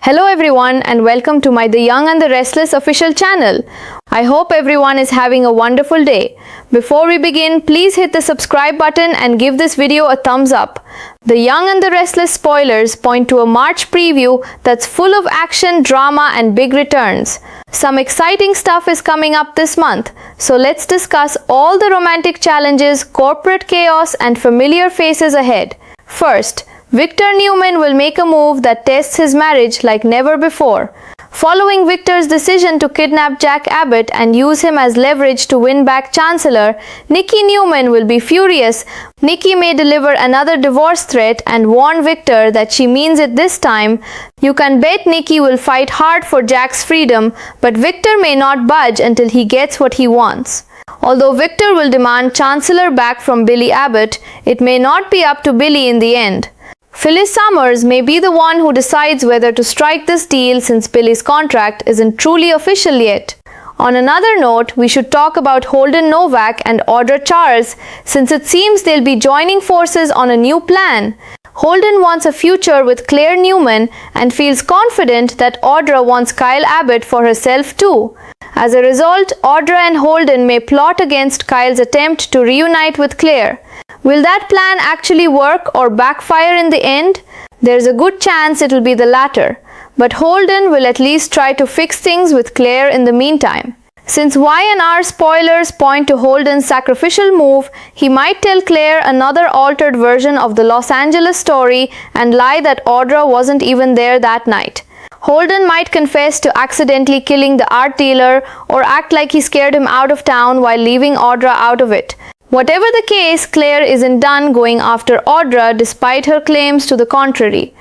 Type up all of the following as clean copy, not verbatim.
Hello everyone and welcome to my The Young and the Restless official channel. I hope everyone is having a wonderful day. Before we begin, please hit the subscribe button and give this video a thumbs up. The Young and the Restless spoilers point to a March preview that's full of action, drama and big returns. Some exciting stuff is coming up this month, so let's discuss all the romantic challenges, corporate chaos and familiar faces ahead. First, Victor Newman will make a move that tests his marriage like never before. Following Victor's decision to kidnap Jack Abbott and use him as leverage to win back Chancellor, Nikki Newman will be furious. Nikki may deliver another divorce threat and warn Victor that she means it this time. You can bet Nikki will fight hard for Jack's freedom, but Victor may not budge until he gets what he wants. Although Victor will demand Chancellor back from Billy Abbott, it may not be up to Billy in the end. Phyllis Summers may be the one who decides whether to strike this deal since Billy's contract isn't truly official yet. On another note, we should talk about Holden Novak and Audra Charles since it seems they'll be joining forces on a new plan. Holden wants a future with Claire Newman and feels confident that Audra wants Kyle Abbott for herself too. As a result, Audra and Holden may plot against Kyle's attempt to reunite with Claire. Will that plan actually work or backfire in the end? There's a good chance it'll be the latter, but Holden will at least try to fix things with Claire in the meantime. Since Y&R spoilers point to Holden's sacrificial move, he might tell Claire another altered version of the Los Angeles story and lie that Audra wasn't even there that night. Holden might confess to accidentally killing the art dealer or act like he scared him out of town while leaving Audra out of it. Whatever the case, Claire isn't done going after Audra despite her claims to the contrary.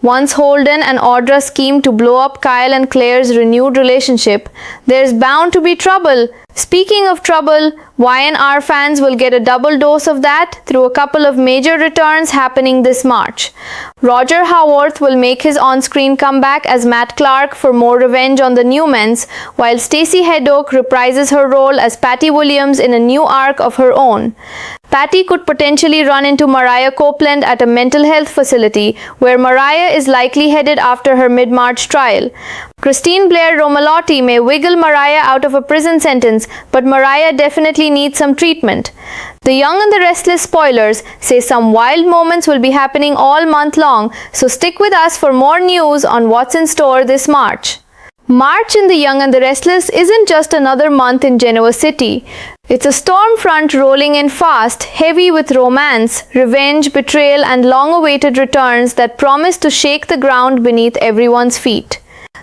Once Holden and Audra scheme to blow up Kyle and Claire's renewed relationship, there's bound to be trouble. Speaking of trouble, Y&R fans will get a double dose of that through a couple of major returns happening this March. Roger Howarth will make his on-screen comeback as Matt Clark for more revenge on the Newmans, while Stacey Hedok reprises her role as Patty Williams in a new arc of her own. Patty could potentially run into Mariah Copeland at a mental health facility, where Mariah is likely headed after her mid-March trial. Christine Blair Romalotti may wiggle Mariah out of a prison sentence, but Mariah definitely needs some treatment. The Young and the Restless spoilers say some wild moments will be happening all month long, so stick with us for more news on what's in store this March. March in The Young and the Restless isn't just another month in Genoa City. It's a storm front rolling in fast, heavy with romance, revenge, betrayal, and long-awaited returns that promise to shake the ground beneath everyone's feet.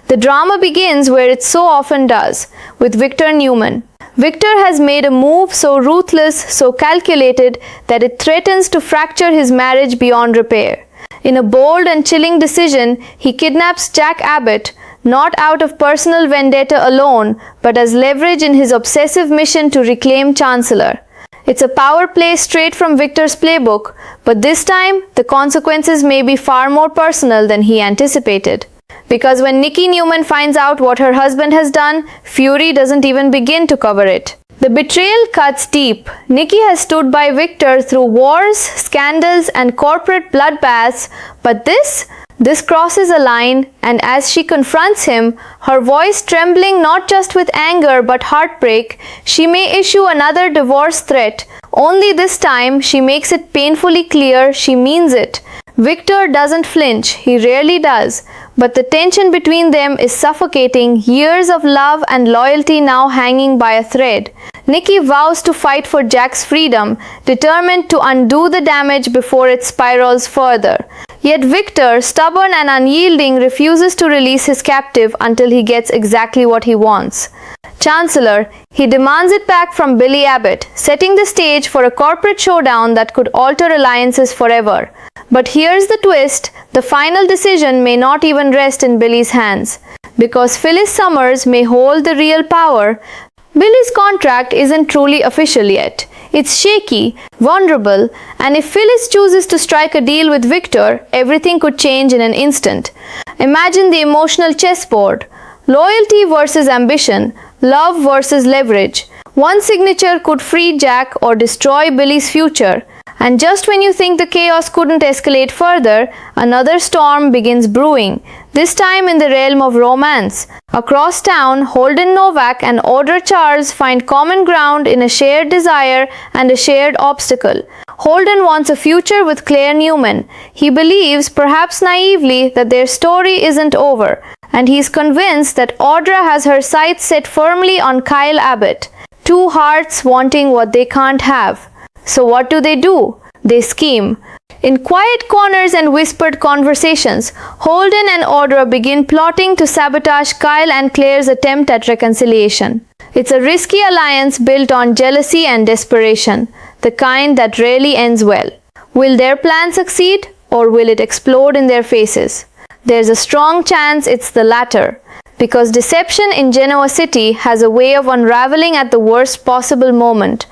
The drama begins where it so often does, with Victor Newman. Victor has made a move so ruthless, so calculated, that it threatens to fracture his marriage beyond repair. In a bold and chilling decision, he kidnaps Jack Abbott, not out of personal vendetta alone, but as leverage in his obsessive mission to reclaim Chancellor. It's a power play straight from Victor's playbook, but this time, the consequences may be far more personal than he anticipated. Because when Nikki Newman finds out what her husband has done, fury doesn't even begin to cover it. The betrayal cuts deep. Nikki has stood by Victor through wars, scandals, and corporate bloodbaths, but this crosses a line, and as she confronts him, her voice trembling not just with anger but heartbreak, she may issue another divorce threat. Only this time, she makes it painfully clear she means it. Victor doesn't flinch, he rarely does, but the tension between them is suffocating, years of love and loyalty now hanging by a thread. Nikki vows to fight for Jack's freedom, determined to undo the damage before it spirals further. Yet Victor, stubborn and unyielding, refuses to release his captive until he gets exactly what he wants. Chancellor, he demands it back from Billy Abbott, setting the stage for a corporate showdown that could alter alliances forever. But here's the twist, the final decision may not even rest in Billy's hands. Because Phyllis Summers may hold the real power, Billy's contract isn't truly official yet. It's shaky, vulnerable, and if Phyllis chooses to strike a deal with Victor, everything could change in an instant. Imagine the emotional chessboard. Loyalty versus ambition, love versus leverage. One signature could free Jack or destroy Billy's future. And just when you think the chaos couldn't escalate further, another storm begins brewing, this time in the realm of romance. Across town, Holden Novak and Audra Charles find common ground in a shared desire and a shared obstacle. Holden wants a future with Claire Newman. He believes, perhaps naively, that their story isn't over, and he's convinced that Audra has her sights set firmly on Kyle Abbott. Two hearts wanting what they can't have. So what do? They scheme. In quiet corners and whispered conversations, Holden and Audra begin plotting to sabotage Kyle and Claire's attempt at reconciliation. It's a risky alliance built on jealousy and desperation, the kind that rarely ends well. Will their plan succeed, or will it explode in their faces? There's a strong chance it's the latter, because deception in Genoa City has a way of unraveling at the worst possible moment.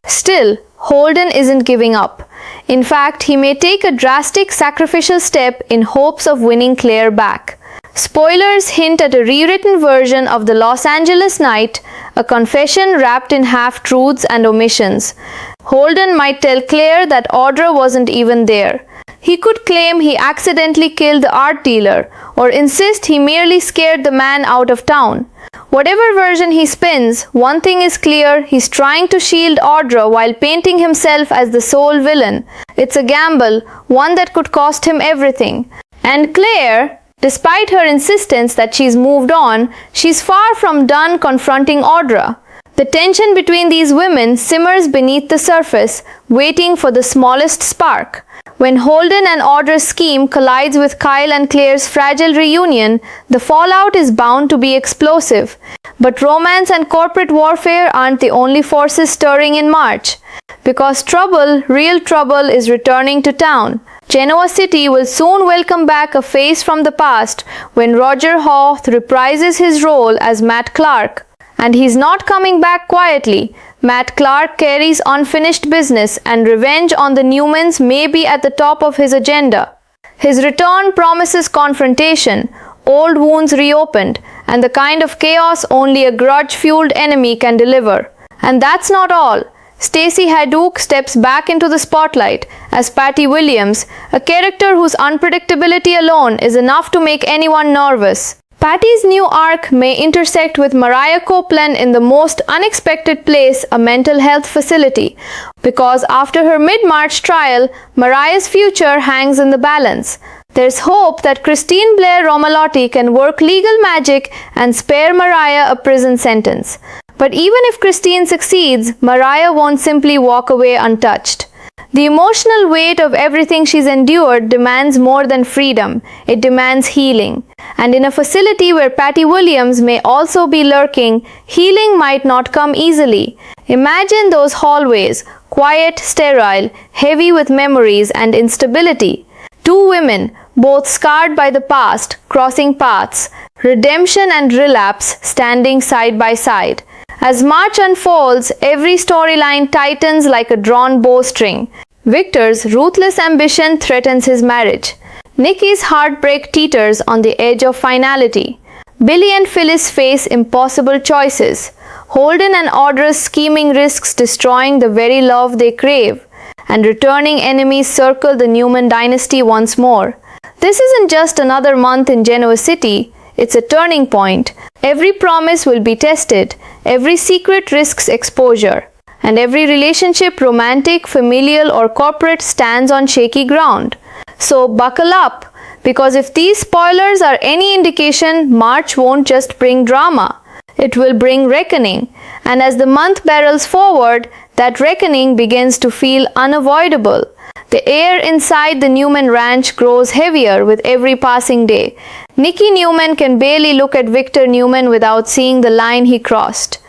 Still, Holden isn't giving up. In fact, he may take a drastic sacrificial step in hopes of winning Claire back. Spoilers hint at a rewritten version of the Los Angeles night, a confession wrapped in half-truths and omissions. Holden might tell Claire that Audra wasn't even there. He could claim he accidentally killed the art dealer, or insist he merely scared the man out of town. Whatever version he spins, one thing is clear: he's trying to shield Audra while painting himself as the sole villain. It's a gamble, one that could cost him everything. And Claire, despite her insistence that she's moved on, she's far from done confronting Audra. The tension between these women simmers beneath the surface, waiting for the smallest spark. When Holden and Audra's scheme collides with Kyle and Claire's fragile reunion, the fallout is bound to be explosive. But romance and corporate warfare aren't the only forces stirring in March. Because trouble, real trouble, is returning to town. Genoa City will soon welcome back a face from the past when Roger Hoth reprises his role as Matt Clark. And he's not coming back quietly. Matt Clark carries unfinished business, and revenge on the Newmans may be at the top of his agenda. His return promises confrontation, old wounds reopened, and the kind of chaos only a grudge-fueled enemy can deliver. And that's not all. Stacey Haddock steps back into the spotlight as Patty Williams, a character whose unpredictability alone is enough to make anyone nervous. Patty's new arc may intersect with Mariah Copeland in the most unexpected place, a mental health facility, because after her mid-March trial, Mariah's future hangs in the balance. There's hope that Christine Blair Romalotti can work legal magic and spare Mariah a prison sentence. But even if Christine succeeds, Mariah won't simply walk away untouched. The emotional weight of everything she's endured demands more than freedom. It demands healing. And in a facility where Patty Williams may also be lurking, healing might not come easily. Imagine those hallways, quiet, sterile, heavy with memories and instability. Two women, both scarred by the past, crossing paths, redemption and relapse standing side by side. As March unfolds, every storyline tightens like a drawn bowstring. Victor's ruthless ambition threatens his marriage. Nikki's heartbreak teeters on the edge of finality. Billy and Phyllis face impossible choices. Holden and Audra's scheming risks destroying the very love they crave. And returning enemies circle the Newman dynasty once more. This isn't just another month in Genoa City. It's a turning point. Every promise will be tested. Every secret risks exposure. And every relationship, romantic, familial, or corporate, stands on shaky ground. So buckle up, because if these spoilers are any indication, March won't just bring drama. It will bring reckoning. And as the month barrels forward, that reckoning begins to feel unavoidable. The air inside the Newman ranch grows heavier with every passing day. Nikki Newman can barely look at Victor Newman without seeing the line he crossed.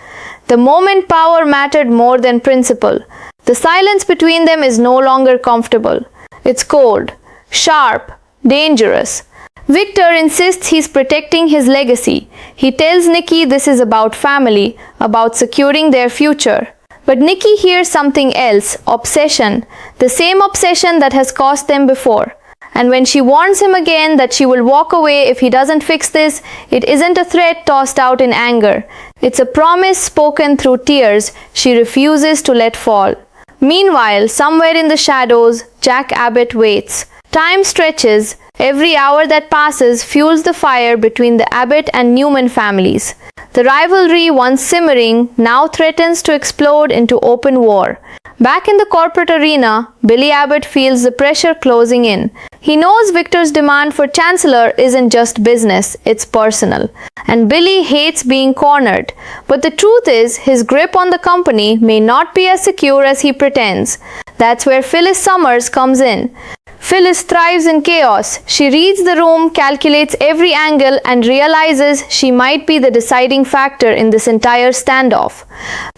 The moment power mattered more than principle. The silence between them is no longer comfortable. It's cold, sharp, dangerous. Victor insists he's protecting his legacy. He tells Nikki this is about family, about securing their future. But Nikki hears something else, obsession, the same obsession that has cost them before. And when she warns him again that she will walk away if he doesn't fix this, it isn't a threat tossed out in anger. It's a promise spoken through tears she refuses to let fall. Meanwhile, somewhere in the shadows, Jack Abbott waits. Time stretches. Every hour that passes fuels the fire between the Abbott and Newman families. The rivalry, once simmering, now threatens to explode into open war. Back in the corporate arena, Billy Abbott feels the pressure closing in. He knows Victor's demand for Chancellor isn't just business, it's personal. And Billy hates being cornered. But the truth is, his grip on the company may not be as secure as he pretends. That's where Phyllis Summers comes in. Phyllis thrives in chaos. She reads the room, calculates every angle, and realizes she might be the deciding factor in this entire standoff.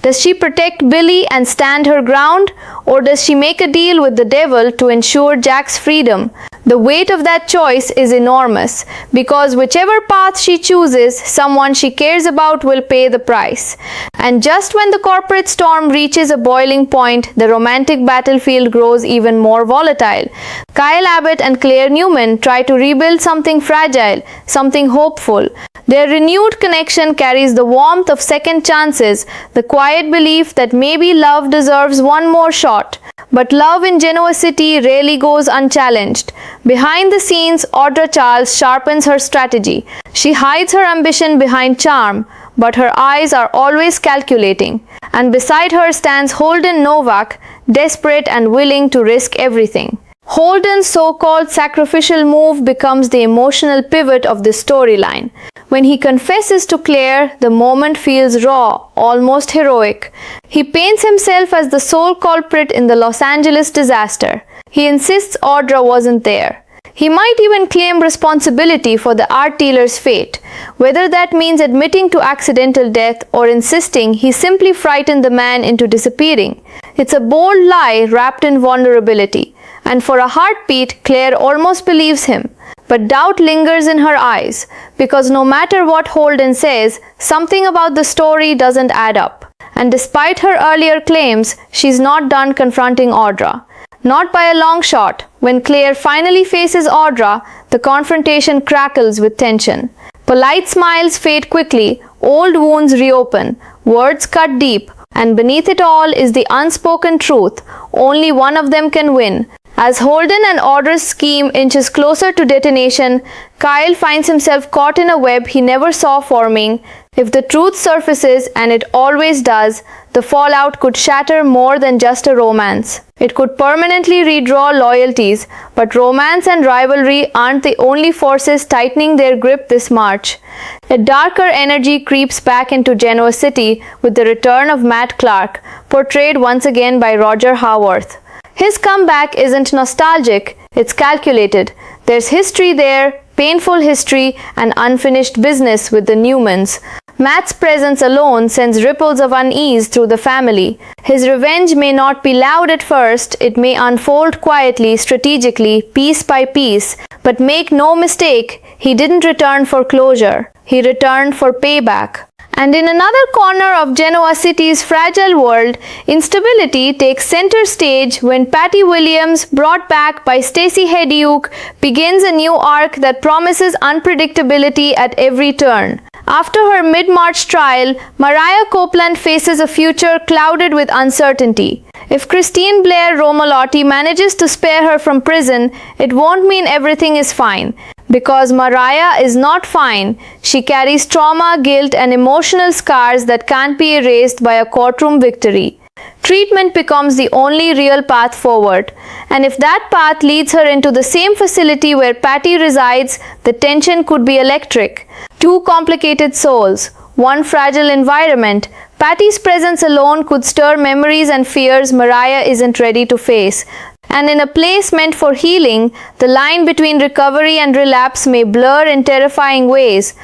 Does she protect Billy and stand her ground, or does she make a deal with the devil to ensure Jack's freedom? The weight of that choice is enormous, because whichever path she chooses, someone she cares about will pay the price. And just when the corporate storm reaches a boiling point, the romantic battlefield grows even more volatile. Kyle Abbott and Claire Newman try to rebuild something fragile, something hopeful. Their renewed connection carries the warmth of second chances, the quiet belief that maybe love deserves one more shot. But love in Genoa City rarely goes unchallenged. Behind the scenes, Audra Charles sharpens her strategy. She hides her ambition behind charm, but her eyes are always calculating. And beside her stands Holden Novak, desperate and willing to risk everything. Holden's so-called sacrificial move becomes the emotional pivot of this storyline. When he confesses to Claire, the moment feels raw, almost heroic. He paints himself as the sole culprit in the Los Angeles disaster. He insists Audra wasn't there. He might even claim responsibility for the art dealer's fate, whether that means admitting to accidental death or insisting he simply frightened the man into disappearing. It's a bold lie wrapped in vulnerability. And for a heartbeat, Claire almost believes him. But doubt lingers in her eyes, because no matter what Holden says, something about the story doesn't add up. And despite her earlier claims, she's not done confronting Audra. Not by a long shot. When Claire finally faces Audra, the confrontation crackles with tension. Polite smiles fade quickly, old wounds reopen, words cut deep, and beneath it all is the unspoken truth. Only one of them can win. As Holden and Audra's scheme inches closer to detonation, Kyle finds himself caught in a web he never saw forming. If the truth surfaces, and it always does, the fallout could shatter more than just a romance. It could permanently redraw loyalties, but romance and rivalry aren't the only forces tightening their grip this March. A darker energy creeps back into Genoa City with the return of Matt Clark, portrayed once again by Roger Howarth. His comeback isn't nostalgic, it's calculated. There's history there, painful history, and unfinished business with the Newmans. Matt's presence alone sends ripples of unease through the family. His revenge may not be loud at first, it may unfold quietly, strategically, piece by piece. But make no mistake, he didn't return for closure. He returned for payback. And in another corner of Genoa City's fragile world, instability takes center stage when Patty Williams, brought back by Stacey Hediuk, begins a new arc that promises unpredictability at every turn. After her mid-March trial, Mariah Copeland faces a future clouded with uncertainty. If Christine Blair Romalotti manages to spare her from prison, it won't mean everything is fine. Because Mariah is not fine, she carries trauma, guilt, and emotional scars that can't be erased by a courtroom victory. Treatment becomes the only real path forward. And if that path leads her into the same facility where Patty resides, the tension could be electric. Two complicated souls, one fragile environment. Patty's presence alone could stir memories and fears Mariah isn't ready to face. And in a place meant for healing, the line between recovery and relapse may blur in terrifying ways.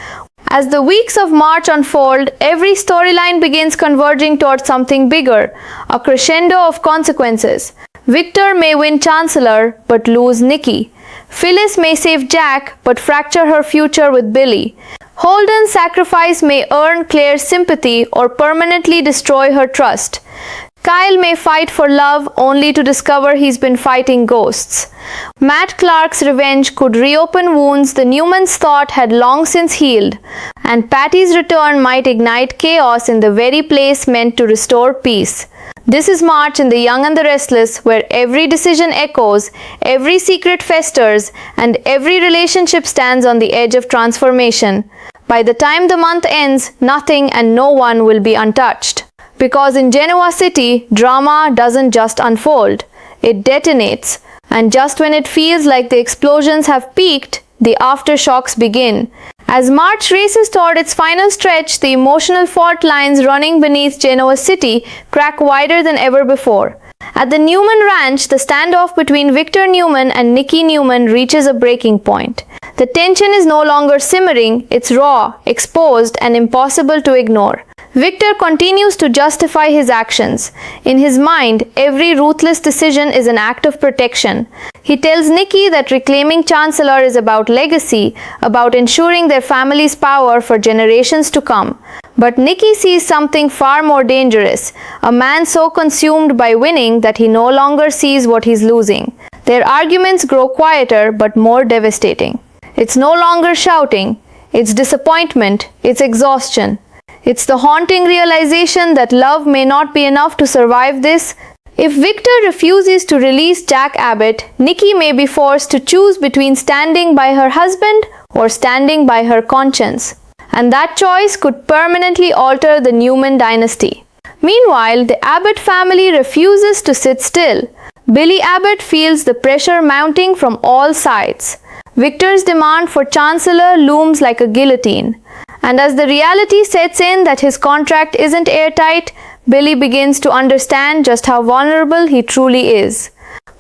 As the weeks of March unfold, every storyline begins converging towards something bigger, a crescendo of consequences. Victor may win Chancellor, but lose Nikki. Phyllis may save Jack, but fracture her future with Billy. Holden's sacrifice may earn Claire's sympathy or permanently destroy her trust. Kyle may fight for love only to discover he's been fighting ghosts. Matt Clark's revenge could reopen wounds the Newmans thought had long since healed, and Patty's return might ignite chaos in the very place meant to restore peace. This is March in The Young and the Restless, where every decision echoes, every secret festers, and every relationship stands on the edge of transformation. By the time the month ends, nothing and no one will be untouched. Because in Genoa City, drama doesn't just unfold, it detonates. And just when it feels like the explosions have peaked, the aftershocks begin. As March races toward its final stretch, the emotional fault lines running beneath Genoa City crack wider than ever before. At the Newman Ranch, the standoff between Victor Newman and Nikki Newman reaches a breaking point. The tension is no longer simmering, it's raw, exposed, and impossible to ignore. Victor continues to justify his actions. In his mind, every ruthless decision is an act of protection. He tells Nikki that reclaiming Chancellor is about legacy, about ensuring their family's power for generations to come. But Nikki sees something far more dangerous, a man so consumed by winning that he no longer sees what he's losing. Their arguments grow quieter but more devastating. It's no longer shouting, it's disappointment, it's exhaustion. It's the haunting realization that love may not be enough to survive this. If Victor refuses to release Jack Abbott, Nikki may be forced to choose between standing by her husband or standing by her conscience. And that choice could permanently alter the Newman dynasty. Meanwhile, the Abbott family refuses to sit still. Billy Abbott feels the pressure mounting from all sides. Victor's demand for Chancellor looms like a guillotine. And as the reality sets in that his contract isn't airtight, Billy begins to understand just how vulnerable he truly is.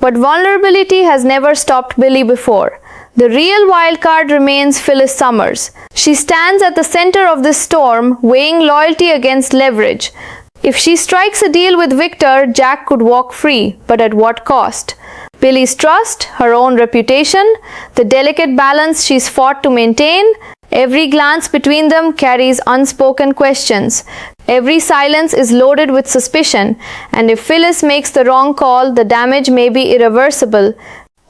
But vulnerability has never stopped Billy before. The real wildcard remains Phyllis Summers. She stands at the center of this storm, weighing loyalty against leverage. If she strikes a deal with Victor, Jack could walk free, but at what cost? Billy's trust, her own reputation, the delicate balance she's fought to maintain. Every glance between them carries unspoken questions. Every silence is loaded with suspicion, and if Phyllis makes the wrong call, the damage may be irreversible.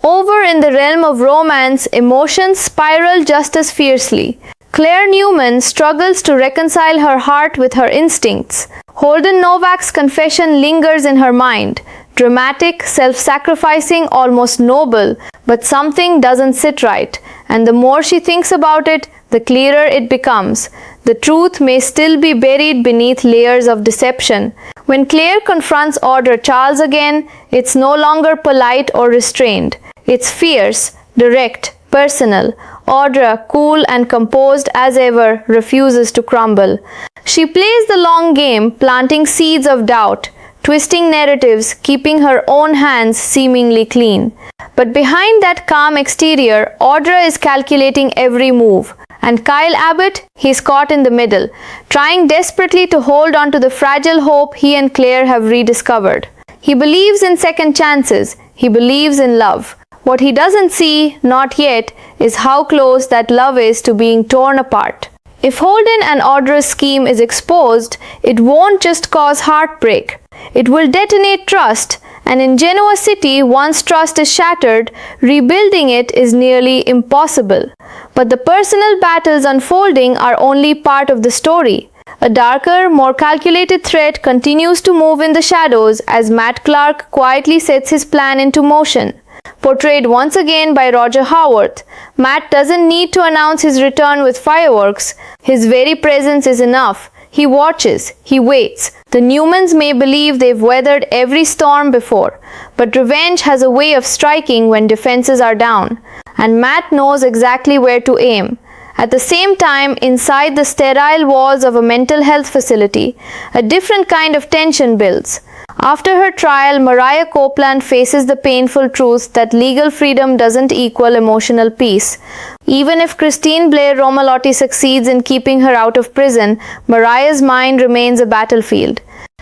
Over in the realm of romance, emotions spiral just as fiercely. Claire Newman struggles to reconcile her heart with her instincts. Holden Novak's confession lingers in her mind. Dramatic, self-sacrificing, almost noble, but something doesn't sit right, and the more she thinks about it, the clearer it becomes. The truth may still be buried beneath layers of deception. When Claire confronts Audra Charles again, it's no longer polite or restrained. It's fierce, direct, personal. Audra, cool and composed as ever, refuses to crumble. She plays the long game, planting seeds of doubt, twisting narratives, keeping her own hands seemingly clean. But behind that calm exterior, Audra is calculating every move. And Kyle Abbott, he's caught in the middle, trying desperately to hold on to the fragile hope he and Claire have rediscovered. He believes in second chances. He believes in love. What he doesn't see, not yet, is how close that love is to being torn apart. If Holden and Audra's scheme is exposed, it won't just cause heartbreak. It will detonate trust, and in Genoa City, once trust is shattered, rebuilding it is nearly impossible. But the personal battles unfolding are only part of the story. A darker, more calculated threat continues to move in the shadows as Matt Clark quietly sets his plan into motion. Portrayed once again by Roger Howarth, Matt doesn't need to announce his return with fireworks. His very presence is enough. He watches, he waits. The Newmans may believe they've weathered every storm before, but revenge has a way of striking when defenses are down, and Matt knows exactly where to aim. At the same time, inside the sterile walls of a mental health facility, a different kind of tension builds. After her trial, Mariah Copeland faces the painful truth that legal freedom doesn't equal emotional peace. Even if Christine Blair Romalotti succeeds in keeping her out of prison, Mariah's mind remains a battlefield.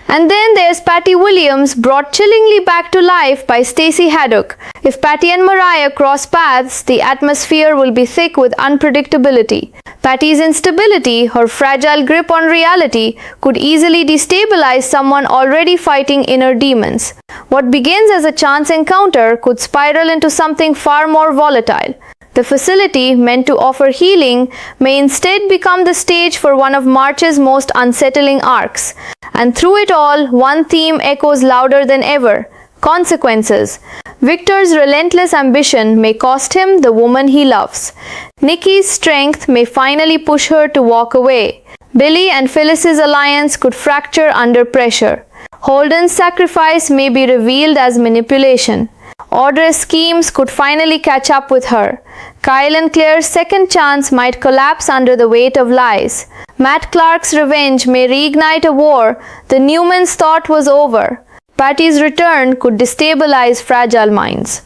And then there's Patty Williams, brought chillingly back to life by Stacey Haddock. If Patty and Mariah cross paths, the atmosphere will be thick with unpredictability. Patty's instability, her fragile grip on reality, could easily destabilize someone already fighting inner demons. What begins as a chance encounter could spiral into something far more volatile. The facility, meant to offer healing, may instead become the stage for one of March's most unsettling arcs. And through it all, one theme echoes louder than ever: consequences. Victor's relentless ambition may cost him the woman he loves. Nikki's strength may finally push her to walk away. Billy and Phyllis's alliance could fracture under pressure. Holden's sacrifice may be revealed as manipulation. Audrey's schemes could finally catch up with her. Kyle and Claire's second chance might collapse under the weight of lies. Matt Clark's revenge may reignite a war the Newmans thought was over. Patty's return could destabilize fragile minds.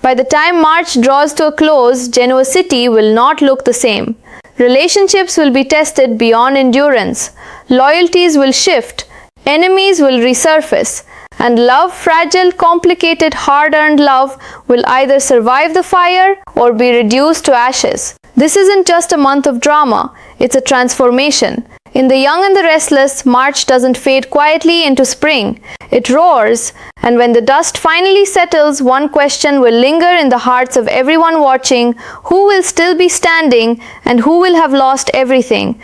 By the time March draws to a close, Genoa City will not look the same. Relationships will be tested beyond endurance. Loyalties will shift. Enemies will resurface. And love, fragile, complicated, hard-earned love, will either survive the fire or be reduced to ashes. This isn't just a month of drama, it's a transformation. In The Young and the Restless, March doesn't fade quietly into spring. It roars, and when the dust finally settles, one question will linger in the hearts of everyone watching: who will still be standing and who will have lost everything?